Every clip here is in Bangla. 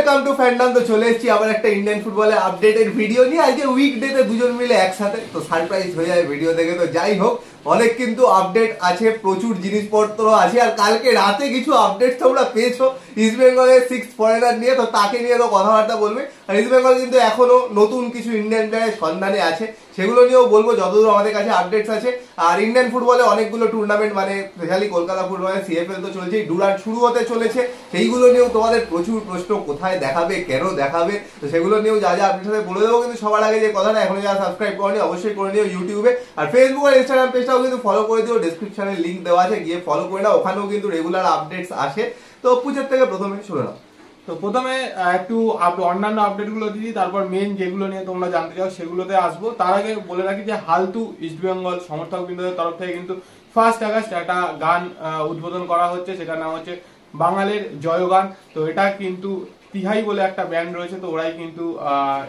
Welcome to fandom. তো চলে এসেছি আবার একটা ইন্ডিয়ান ফুটবলের আপডেটের ভিডিও নিয়ে। আজকে উইকডেতে দুজন মিলে একসাথে, তো সারপ্রাইজ হয়ে যায় ভিডিও দেখে। তো যাই হোক, অনেক কিন্তু আপডেট আছে, প্রচুর জিনিসপত্র আছে। আর কালকে রাতে কিছু আপডেট তোমরা পেয়েছো ইস্ট বেঙ্গলের 6 ফরেনার নিয়ে, তো তাকে নিয়ে তো কথাবার্তা বলবে। আর ইস্ট বেঙ্গল কিন্তু এখনো নতুন কিছু ইন্ডিয়ান প্লেয়ারের সন্ধানে আছে, সেগুলো নিয়েও বলবো যতদূর আমাদের কাছে আপডেটস আছে। আর ইন্ডিয়ান ফুটবলে অনেকগুলো টুর্নামেন্ট, মানে স্পেশালি কলকাতা ফুটবলে সিএফএল তো চলছেই, ডুরান্ট শুরু হতে চলেছে, সেইগুলো নিয়েও তোমাদের প্রচুর প্রশ্ন, কোথায় দেখাবে, কেন দেখাবে, তো সেগুলো নিয়েও যা যা আপনার সাথে বলে দেবো। কিন্তু সবার আগে যে কথাটা, এখনো যারা সাবস্ক্রাইব করেনি অবশ্যই করে নিও ইউটিউবে, আর ফেসবুক আর ইনস্টাগ্রাম পেজটাও কিন্তু ফলো করে দিও, ডেসক্রিপশনে লিঙ্ক দেওয়া আছে, গিয়ে ফলো করে নাও, ওখানেও কিন্তু রেগুলার আপডেটস আসে। তো পুজোর থেকে প্রথমে শুনে নাও। তো প্রথমে একটু অন্যান্য আপডেট গুলো দিই, তারপর মেন যেগুলো নিয়ে তোমরা জানতে চাও সেগুলোতে আসবো। তার আগে বলে রাখি যে হালতু ইস্ট বেঙ্গল সমর্থক বৃন্দদের তরফ থেকে কিন্তু 1 আগস্ট একটা গান উদ্বোধন করা হচ্ছে, সেটার নাম হচ্ছে বাঙালির জয়গান। তো এটা কিন্তু তিহাই বলে একটা ব্যান্ড রয়েছে, তো ওরাই কিন্তু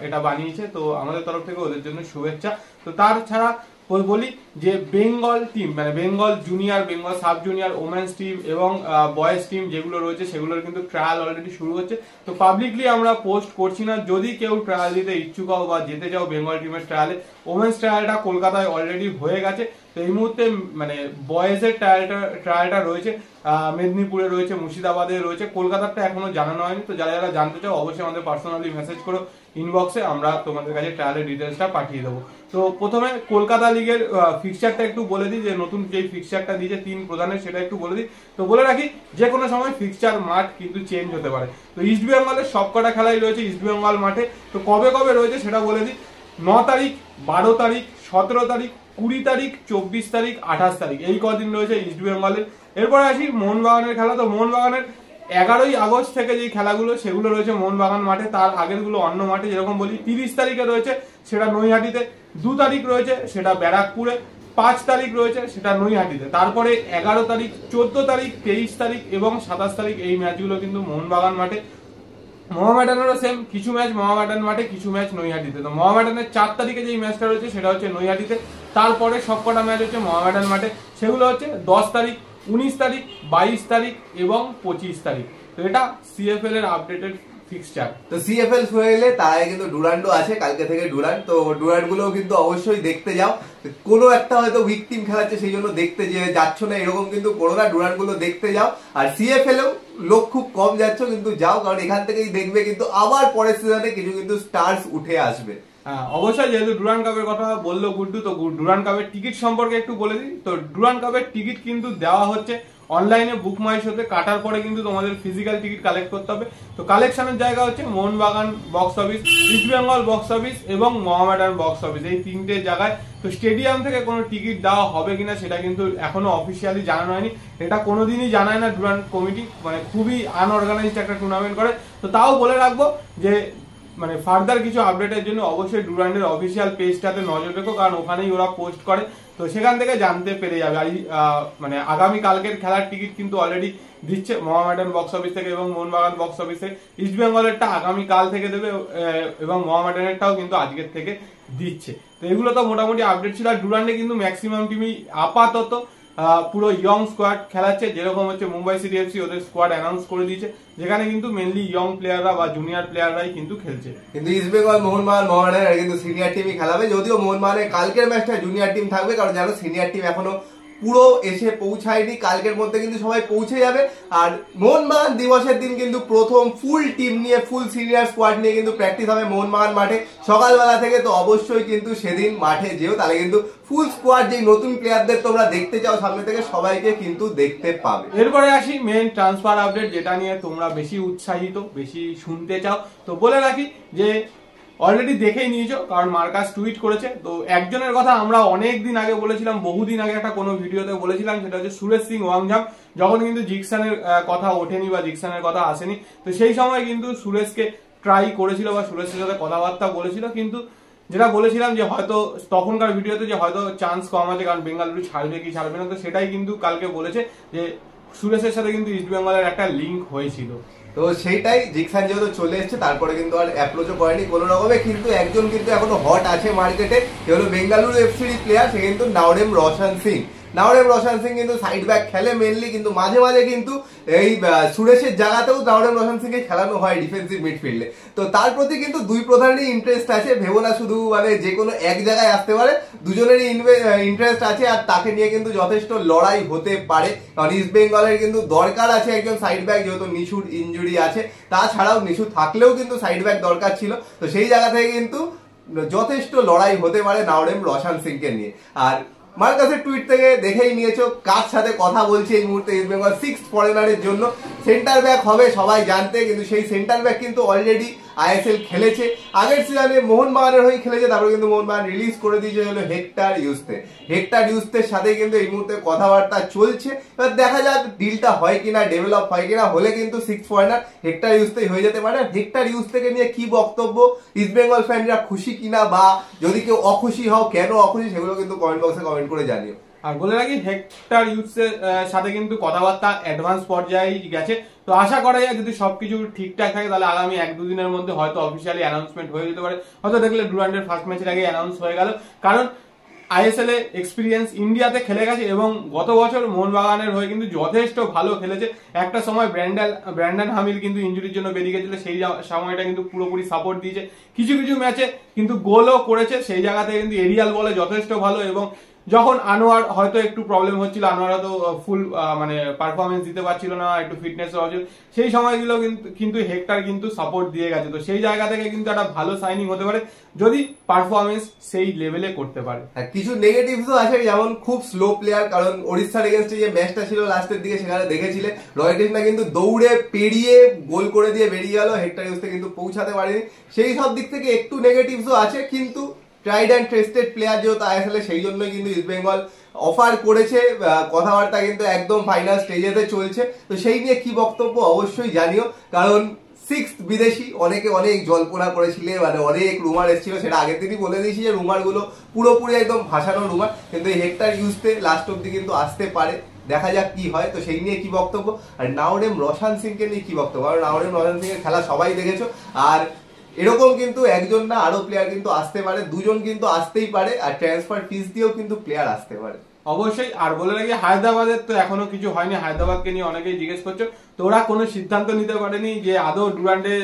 এটা বানিয়েছে। তো আমাদের তরফ থেকে ওদের জন্য শুভেচ্ছা। তো তাছাড়া বলি যে বেঙ্গল টিম, মানে Bengal junior, Bengal sub junior, women's team এবং বয়েজ টিম যেগুলো রয়েছে সেগুলোর কিন্তু ট্রায়াল অলরেডি শুরু হচ্ছে। তো পাবলিকলি আমরা পোস্ট করছি না, যদি কেউ ট্রায়াল দিতে ইচ্ছুক হও বা যেতে চাও বেঙ্গল টিমের ট্রায়ালে, ওমেন্স ট্রায়ালটা কলকাতায় অলরেডি হয়ে গেছে। তো এই মুহূর্তে মানে বয়েজের ট্রায়ালটা রয়েছে মেদিনীপুরে রয়েছে, মুর্শিদাবাদে রয়েছে, কলকাতারটা এখনো জানানো হয়নি। তো যারা যারা জানতে চাও অবশ্যই আমাদের পার্সোনালি মেসেজ করো ইনবক্সে, আমরা তোমাদের কাছে ট্রায়ালের ডিটেলসটা পাঠিয়ে দেবো। তো প্রথমে কলকাতা লিগের ফিক্সচারটা একটু বলে দিই, যে নতুন যে ফিক্সচারটা দিয়েছে 3 প্রধানের, সেটা একটু বলে দিই। তো বলে রাখি যে কোনো সময় ফিক্সচার মাঠ কিন্তু চেঞ্জ হতে পারে। তো ইস্ট বেঙ্গলের সবকটা খেলাই রয়েছে ইস্ট বেঙ্গল মাঠে। তো কবে কবে রয়েছে সেটা বলে দিই। 9 তারিখ, 12 তারিখ, 17 তারিখ, 20 তারিখ, 24 তারিখ, 28 তারিখ, এই কদিন রয়েছে ইস্ট বেঙ্গলের। এরপরে আসি মোহনবাগানের খেলা। তো মোহনবাগানের 11ই আগস্ট থেকে যে খেলাগুলো সেগুলো রয়েছে মোহনবাগান মাঠে, তার আগের গুলো অন্য মাঠে। যেরকম বলি 30 তারিখে রয়েছে সেটা নৈহাটিতে, 2 তারিখ রয়েছে সেটা ব্যারাকপুরে, 5 তারিখ রয়েছে সেটা নৈহাটিতে, তারপরে 11 তারিখ, 14 তারিখ, 23 তারিখ এবং 27 তারিখ এই ম্যাচগুলো কিন্তু মোহনবাগান মাঠে। মোহামেডানেরও সেম, কিছু ম্যাচ মোহামেডান মাঠে, কিছু ম্যাচ নৈহাটিতে। তো মোহামেডানের 4 তারিখে যে ম্যাচটা রয়েছে সেটা হচ্ছে নৈহাটিতে, তারপরে সবকটা ম্যাচ হচ্ছে মোহামেডান মাঠে। সেগুলো হচ্ছে 10 তারিখ, 19 তারিখ, 22 তারিখ এবং 25 তারিখ। তো এটা সিএফএল এর আপডেটেড ফিক্সচার। তো সিএফএল হয়ে গেলে তার আগে কিন্তু ডুরান্ডও আছে, কালকে থেকে ডুরান্ড। তো ডুরান্ড গুলো কিন্তু অবশ্যই দেখতে যাও। কোনো একটা হয়তো উইক টিম খেলাচ্ছে সেই জন্য দেখতে যাচ্ছ না, এরকম কিন্তু করো না, ডুরান্ড গুলো দেখতে যাও। আর সিএফএলও লোক খুব কম যাচ্ছ, কিন্তু যাও, কারণ এখান থেকেই দেখবে কিন্তু আবার পরের সিজনে কিছু কিন্তু স্টার্স উঠে আসবে। হ্যাঁ অবশ্যই, যেহেতু ডুরান্ড কাপের কথা বললো গুড্ডু, তো ডুরান্ড কাপের টিকিট সম্পর্কে একটু বলে দিই। তো ডুরান্ড কাপের টিকিট কিন্তু দেওয়া হচ্ছে অনলাইনে বুক মাই শোতে, কাটার পরে কিন্তু তোমাদের ফিজিক্যাল টিকিট কালেক্ট করতে হবে। তো কালেকশনের জায়গা হচ্ছে Mohun Bagan box office, east Bengal box office এবং মোহামেডান বক্স অফিস, এই 3টে জায়গায়। তো স্টেডিয়াম থেকে কোনো টিকিট দেওয়া হবে কিনা সেটা কিন্তু এখনো অফিসিয়ালি জানানো হয়নি, এটা কোনোদিনই জানায় না ডুরান্ড কমিটি, মানে খুবই আনঅর্গানাইজড একটা টুর্নামেন্ট করে। তো তাও বলে রাখবো যে মানে ফার্দার কিছু আপডেটের জন্য অবশ্যই ডুরান্ডের অফিসিয়াল পেজটাতে নজর রেখো, কারণ ওখানেই ওরা পোস্ট করে, তো সেখান থেকে জানতে পেরে যাবে। আর মানে আগামী কালকের খেলার টিকিট কিন্তু অলরেডি দিচ্ছে মোহামেডান বক্স অফিস থেকে এবং মোহনবাগান বক্স অফিস থেকে। ইস্ট বেঙ্গলেরটা আগামী কাল থেকে দেবে এবং মোহামেডানেরটাও কিন্তু আজকের থেকে দিচ্ছে। তো এগুলো তো মোটামুটি আপডেট ছিল। আর ডুরান্ডে কিন্তু ম্যাক্সিমাম টিমই আপাতত পুরো ইয়ং স্কোয়াড খেলাচ্ছে, যেরকম হচ্ছে মুম্বাই সিটি এফসি ওদের স্কোয়াড অ্যানাউন্স করে দিয়েছে, যেখানে কিন্তু মেনলি ইয়ং প্লেয়াররা বা জুনিয়র প্লেয়াররাই কিন্তু খেলছে। কিন্তু ইস্ট বেঙ্গল মোহনবাগান কিন্তু সিনিয়র টিমই খেলাবে, যদিও মোহনবাগানের কালকের ম্যাচটা জুনিয়র টিম থাকবে, কারণ জানো সিনিয়র টিম এখনো পুরো এসে পৌঁছায়নি, কালকের মধ্যে কিন্তু সবাই পৌঁছে যাবে। আর মোহনবাগান দিবসের দিন কিন্তু প্রথম ফুল টিম নিয়ে, ফুল সিনিয়র স্কোয়াড নিয়ে কিন্তু প্র্যাকটিস হবে মোহনবাগান মাঠে সকালবেলা থেকে। তো অবশ্যই কিন্তু সেদিন মাঠে যেও, তাহলে কিন্তু ফুল স্কোয়াড, যে নতুন প্লেয়ারদের তোমরা দেখতে চাও সামনে থেকে, সবাইকে কিন্তু দেখতে পাবে। এরপরে আসি মেন ট্রান্সফার আপডেট, যেটা নিয়ে তোমরা বেশি উৎসাহিত, বেশি শুনতে চাও। তো বলে রাখি যে অলরেডি দেখেই নিয়েছো, কারণ মার্কাস টুইট করেছে। তো একজনের কথা আমরা অনেক দিন আগে বলেছিলাম, বহুদিন আগে একটা কোনো ভিডিওতে বলেছিলাম, সেটা হচ্ছে সুরেশ সিং ওয়াংজাম, যখন কিন্তু জিকসানের কথা ওঠেনি বা জিকসানের কথা আসেনি। তো সেই সময় কিন্তু সুরেশকে ট্রাই করেছিল বা সুরেশের সাথে কথাবার্তা বলেছিল, কিন্তু যেটা বলেছিলাম যে হয়তো তখনকার ভিডিওতে যে হয়তো চান্স কম আছে, কারণ বেঙ্গালুরু ছাড়বে কি ছাড়বে না, তো সেটাই কিন্তু কালকে বলেছে যে সুরেশের সাথে কিন্তু ইস্ট বেঙ্গলের একটা লিঙ্ক হয়েছিল। তো সেইটাই, জিকসান যেহেতু চলে এসছে, তারপরে কিন্তু আর অ্যাপ্রোচও করেনি কোনো রকমে। কিন্তু একজন কিন্তু এখনো হট আছে মার্কেটে, সে হলো বেঙ্গালুরু এফসির প্লেয়ার, সে কিন্তু নাওরেম রোশন সিং। নাওরেম রোশন সিং কিন্তু সাইড ব্যাক খেলে মেনলি, কিন্তু মাঝে মাঝে কিন্তু এই সুরেশের জায়গাতেও নাওরেম রোশন সিংকে খেলানো হয় ডিফেন্সিভ মিডফিল্ডে। তো তার প্রতি কিন্তু দুই প্রধানেরই ইন্টারেস্ট আছে, ভেবো না শুধু মানে যে কোনো এক জায়গায় আসতে পারে, দুজনেরই ইন্টারেস্ট আছে আর তাকে নিয়ে কিন্তু যথেষ্ট লড়াই হতে পারে। কারণ ইস্ট বেঙ্গলের কিন্তু দরকার আছে একজন সাইড ব্যাক, যেহেতু নিশুর ইনজুরি আছে, তাছাড়াও নিশু থাকলেও কিন্তু সাইড ব্যাক দরকার ছিল। তো সেই জায়গা থেকে কিন্তু যথেষ্ট লড়াই হতে পারে নাওরেম রোশন সিংকে নিয়ে। আর মার্কাসের টুইট থেকে দেখেই নিয়েছো কার সাথে কথা বলছে এই মুহূর্তে ইস্ট বেঙ্গল, 6th ফরেনারের জন্য সেন্টার ব্যাক হবে সবাই জানতে, কিন্তু সেই সেন্টার ব্যাক কিন্তু অলরেডি আইএসএল খেলেছে, আগের সিজনে মোহনবাগানের হয়ে খেলেছে, তারপরে কিন্তু মোহনবাগান রিলিজ করে দিয়েছে হলো হেক্টর ইউস্তে। হেক্টর ইউস্তের সাথে কিন্তু এই মুহূর্তে কথাবার্তা চলছে, এবার দেখা যাক ডিলটা হয় কিনা, ডেভেলপ হয় কিনা, হলে কিন্তু 6th ফরেনার হেক্টর ইউস্তেই হয়ে যেতে পারে। হেক্টর ইউস্তেকে নিয়ে কি বক্তব্য, ইস্ট বেঙ্গল ফ্যানরা খুশি কিনা, বা যদি কেউ অখুশি হও কেন অখুশি, সেগুলো কিন্তু কমেন্ট বক্সে কমেন্ট করে জানিও। আর বলে রাখি হেক্টর ইউসের সাথে কিন্তু কথাবার্তা অ্যাডভান্স পর্যায়ে গেছে, তো আশা করা যায় যদি সবকিছু ঠিকঠাক থাকে তাহলে আগামী 1-2 দিনের মধ্যে হয়তো অফিসিয়ালি অ্যানাউন্সমেন্ট হয়ে যেতে পারে। হয়তো দেখলে ডুরান্ডের ফার্স্ট ম্যাচের আগে অ্যানাউন্স হয়ে গেল, কারণ আইএসএল এ এক্সপিরিয়েন্স, ইন্ডিয়াতে খেলে গেছে এবং গত বছর মোহনবাগানের হয়ে কিন্তু যথেষ্ট ভালো খেলেছে। একটা সময় ব্র্যান্ডন হামিল কিন্তু ইনজুরির জন্য বেরিয়ে গেছিল, সেই সময়টা কিন্তু পুরোপুরি সাপোর্ট দিয়েছে, কিছু কিছু ম্যাচে কিন্তু গোলও করেছে, সেই জায়গাতে কিন্তু এরিয়াল বলে যথেষ্ট ভালো। এবং যখন আনোয়ার হয়তো একটু প্রবলেম হচ্ছিল, আনোয়ার হয়তো ফুল মানে পারফরমেন্স দিতে পারছিল না, একটু ফিটনেস অভাব, সেই সময়গুলো কিন্তু হেক্টর কিন্তু সাপোর্ট দিয়ে গেছে। তো সেই জায়গা থেকে কিন্তু একটা ভালো সাইনিং হতে পারে যদি পারফরমেন্স সেই লেভেলে করতে পারে। কিছু নেগেটিভসও আছে, যেমন খুব স্লো প্লেয়ার, কারণ ওড়িশার এগেনস্টে যে ম্যাচটা ছিল লাস্টের দিকে সেখানে দেখেছিলে রয় কৃষ্ণা কিন্তু দৌড়ে পেরিয়ে গোল করে দিয়ে বেরিয়ে গেল, হেক্টর ইউসতে কিন্তু পৌঁছাতে পারেনি, সেই সব দিক থেকে একটু নেগেটিভসও আছে। কিন্তু ট্রাইড অ্যান্ড টেস্টেড প্লেয়ার যেহেতু আইএসএল, সেই জন্যই কিন্তু ইস্ট বেঙ্গল অফার করেছে, কথাবার্তা কিন্তু একদম ফাইনাল স্টেজেতে চলছে। তো সেই নিয়ে কি বক্তব্য অবশ্যই জানিও, কারণ 6th বিদেশি, অনেকে অনেক জল্পনা করেছিল, মানে অনেক রুমার এসেছিল, সেটা আগের দিনই বলে দিয়েছি যে রুমার গুলো পুরোপুরি একদম ভাসানো রুমার, কিন্তু এই হেক্টর ইউসতে লাস্ট অব্দি কিন্তু আসতে পারে, দেখা যাক কি হয়। তো সেই নিয়ে কি বক্তব্য, আর নাওরেম রোশন সিংকে নিয়ে কি বক্তব্য, কারণ নাওরেম রোশন সিং এর খেলা সবাই দেখেছো, আর এরকম কিন্তু একজন না আরো প্লেয়ার কিন্তু আসতে পারে, দুজন কিন্তু আসতেই পারে, আর ট্রান্সফার ফিস দিয়েও কিন্তু প্লেয়ার আসতে পারে অবশ্যই। আর বলে রাখি হায়দ্রাবাদের তো এখনো কিছু হয়নি, হায়দ্রাবাদকে নিয়ে অনেকেই জিজ্ঞেস করছো, তো ওরা কোনো সিদ্ধান্ত নিতে পারেনি যে আদৌ ডুরান্ডে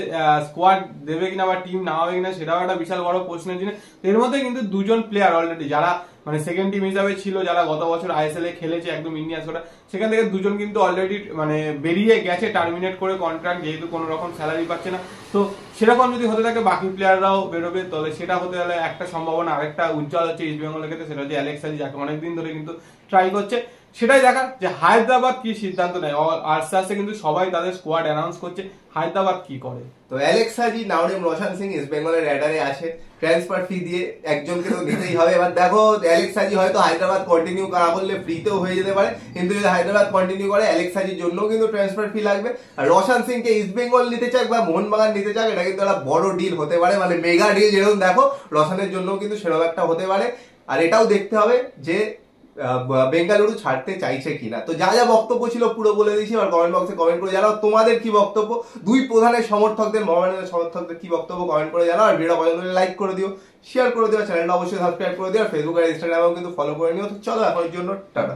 স্কোয়াড দেবে কিনা বা টিম নামাবে কিনা, সেটাও একটা বিশাল বড় প্রশ্নের জিনিস। এর মধ্যে কিন্তু দুজন প্লেয়ার অলরেডি যারা মানে সেকেন্ড টিম হিসাবে ছিল, যারা গত বছর আইএসএল এ খেলেছে একদম ইন্ডিয়া সোটা, সেখান থেকে দুজন কিন্তু অলরেডি মানে বেরিয়ে গেছে টার্মিনেট করে কন্ট্রাক্ট, যেহেতু কোনো রকম স্যালারি পাচ্ছে না। তো সেরকম যদি হতে থাকে বাকি প্লেয়াররাও বেরোবে, তাহলে সেটা হতে গেলে একটা সম্ভাবনা আরেকটা উজ্জ্বল হচ্ছে ইস্ট বেঙ্গলের ক্ষেত্রে, সেটা হচ্ছে অ্যালেক্স হাজি, যাকে অনেকদিন ধরে কিন্তু ট্রাই করছে। সেটাই দেখা যে হায়দ্রাবাদ কি সিদ্ধান্ত নেয়, আস্তে আস্তে কিন্তু সবাই তাদের স্কোয়াড অ্যানাউন্স করছে, হায়দ্রাবাদ কি করে। তো অ্যালেক্স হাজি, নাওরেম রোশন সিং ইস্ট বেঙ্গলের র্যাডারে আছে, ট্রান্সফার ফি দিয়ে একজনকে তো দিতেই হবে। এবার দেখো অ্যালেক্স হাজি হয়তো হায়দ্রাবাদ কন্টিনিউ করা করলে ফ্রিতেও হয়ে যেতে পারে, কিন্তু যদি হায়দ্রাবাদ কন্টিনিউ করে অ্যালেক্স হাজির জন্য কিন্তু ট্রান্সফার ফি লাগবে। আর রোশন সিংকে ইস্ট বেঙ্গল নিতে চাক বা মোহনবাগান নিতে চাক, এটা কিন্তু একটা বড় ডিল হতে পারে, মানে মেগা ডিল, যেরকম দেখো রোশনের জন্য কিন্তু সেরকম একটা হতে পারে। আর এটাও দেখতে হবে যে বেঙ্গালুরু ছাড়তে চাইছে কিনা। তো যা যা বক্তব্য ছিল পুরো বলে দিয়েছি, আর কমেন্ট বক্সে কমেন্ট করে জানাও তোমাদের কি বক্তব্য, দুই প্রধানের সমর্থকদের, মোহামেডানের সমর্থকদের কি বক্তব্য কমেন্ট করে জানাও। আর ভিডিও পছন্দ হলে লাইক করে দিও, শেয়ার করে দিও, চ্যানেলটা অবশ্যই সাবস্ক্রাইব করে দিও, আর ফেসবুক আর ইনস্টাগ্রামেও কিন্তু ফলো করে নিও। তো চলো এখনের জন্য টাটা।